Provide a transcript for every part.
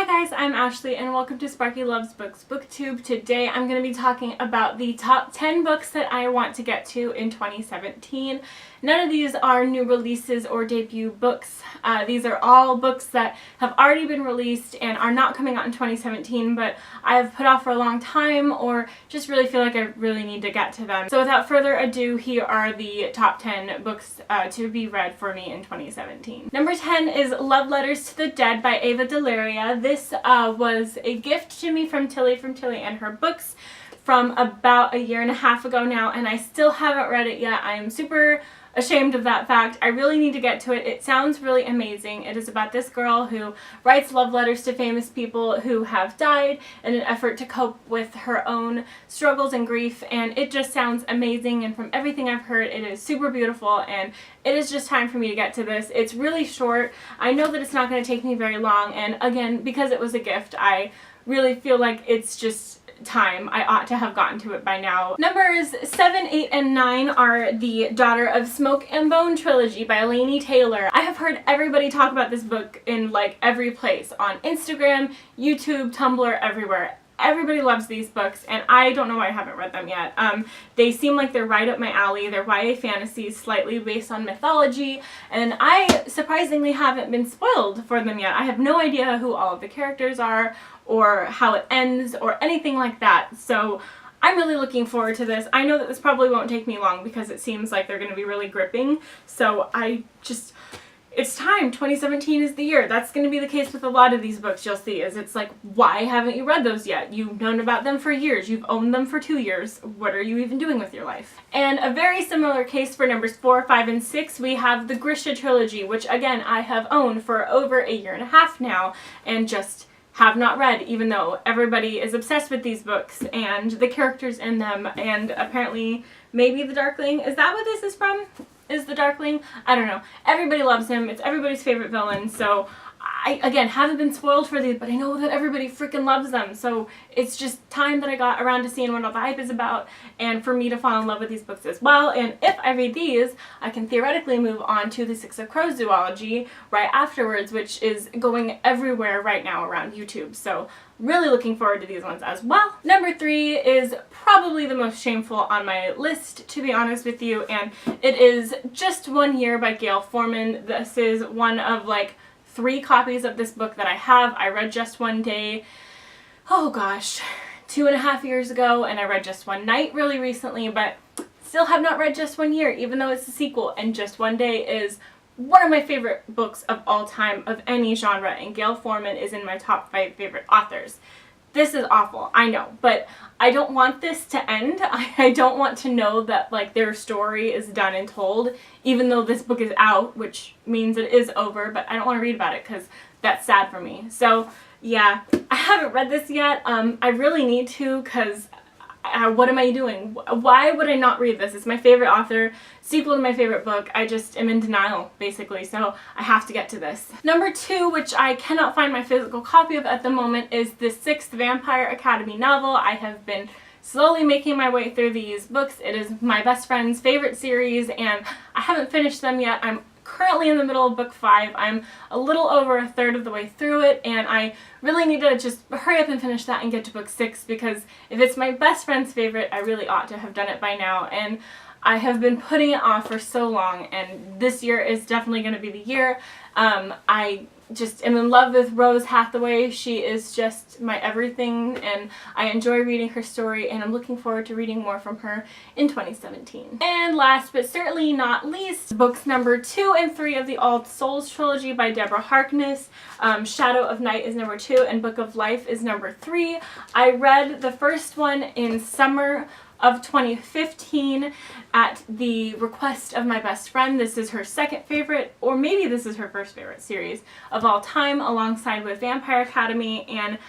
guys, I'm Ashley and welcome to Sparky Loves Books BookTube. Today I'm going to be talking about the top 10 books that I want to get to in 2017. None of these are new releases or debut books. These are all books that have already been released and are not coming out in 2017, but I have put off for a long time or just really feel like I really need to get to them. So without further ado, here are the top 10 books to be read for me in 2017. Number 10 is Love Letters to the Dead by Ava Delaria. This was a gift to me from Tilly and Her Books from about a year and a half ago now, and I still haven't read it yet. I am super ashamed of that fact. I really need to get to it. It sounds really amazing. It is about this girl who writes love letters to famous people who have died in an effort to cope with her own struggles and grief, and it just sounds amazing, and from everything I've heard, it is super beautiful, and it is just time for me to get to this. It's really short. I know that it's not going to take me very long, and again, because it was a gift, I really feel like it's just time. I ought to have gotten to it by now. Numbers 7, 8, and 9 are the Daughter of Smoke and Bone trilogy by Laini Taylor. I have heard everybody talk about this book in like every place, on Instagram, YouTube, Tumblr, everywhere. Everybody loves these books, and I don't know why I haven't read them yet. They seem like they're right up my alley. They're YA fantasies, slightly based on mythology, and I surprisingly haven't been spoiled for them yet. I have no idea who all of the characters are, or how it ends, or anything like that. So I'm really looking forward to this. I know that this probably won't take me long because it seems like they're going to be really gripping. So it's time. 2017 is the year. That's going to be the case with a lot of these books you'll see, is it's like, why haven't you read those yet? You've known about them for years. You've owned them for 2 years. What are you even doing with your life? And a very similar case for numbers 4, 5, and 6, we have the Grisha Trilogy, which again, I have owned for over a year and a half now, and just have not read, even though everybody is obsessed with these books and the characters in them, and apparently maybe the Darkling. Is that what this is from? Is the Darkling? I don't know. Everybody loves him. It's everybody's favorite villain, so I, again, haven't been spoiled for these, but I know that everybody freaking loves them, so it's just time that I got around to seeing what all the hype is about, and for me to fall in love with these books as well. And if I read these, I can theoretically move on to the Six of Crows duology right afterwards, which is going everywhere right now around YouTube, so really looking forward to these ones as well. Number 3 is probably the most shameful on my list, to be honest with you, and it is Just One Year by Gail Forman. This is one of like 3 copies of this book that I have. I read Just One Day, oh gosh, 2.5 years ago, and I read Just One Night really recently, but still have not read Just One Year, even though it's a sequel, and Just One Day is one of my favorite books of all time of any genre, and Gail Forman is in my top 5 favorite authors. This is awful, I know, but I don't want this to end. I don't want to know that like their story is done and told, even though this book is out, which means it is over, but I don't want to read about it because that's sad for me. So yeah, I haven't read this yet. I really need to, because what am I doing? Why would I not read this? It's my favorite author, sequel to my favorite book. I just am in denial, basically, so I have to get to this. Number 2, which I cannot find my physical copy of at the moment, is the 6th Vampire Academy novel. I have been slowly making my way through these books. It is my best friend's favorite series, and I haven't finished them yet. I'm currently in the middle of book 5. I'm a little over a third of the way through it, and I really need to just hurry up and finish that and get to book 6, because if it's my best friend's favorite, I really ought to have done it by now, and I have been putting it off for so long, and this year is definitely going to be the year. I just am in love with Rose Hathaway. She is just my everything, and I enjoy reading her story, and I'm looking forward to reading more from her in 2017. And last but certainly not least, books number 2 and 3 of the All Souls trilogy by Deborah Harkness. Shadow of Night is number 2 and Book of Life is number 3. I read the first one in summer of 2015 at the request of my best friend. This is her second favorite, or maybe this is her first favorite series of all time, alongside with Vampire Academy, and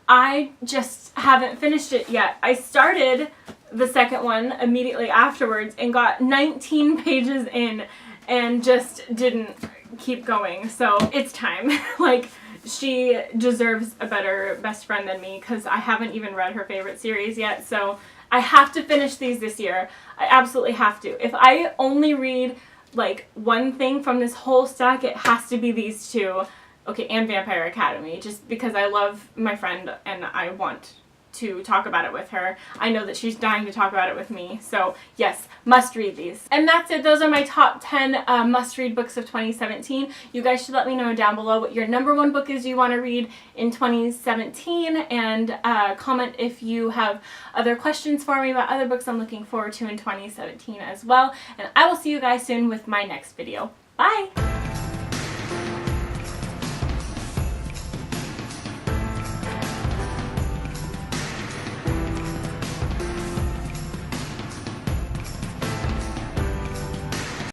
I just haven't finished it yet. I started the second one immediately afterwards and got 19 pages in and just didn't keep going, so it's time. Like, she deserves a better best friend than me, because I haven't even read her favorite series yet, so I have to finish these this year. I absolutely have to. If I only read like one thing from this whole stack, it has to be these 2. Okay, and Vampire Academy, just because I love my friend and I want to talk about it with her. I know that she's dying to talk about it with me. So yes, must read these. And that's it. Those are my top 10 must read books of 2017. You guys should let me know down below what your #1 book is you want to read in 2017, and comment if you have other questions for me about other books I'm looking forward to in 2017 as well. And I will see you guys soon with my next video. Bye!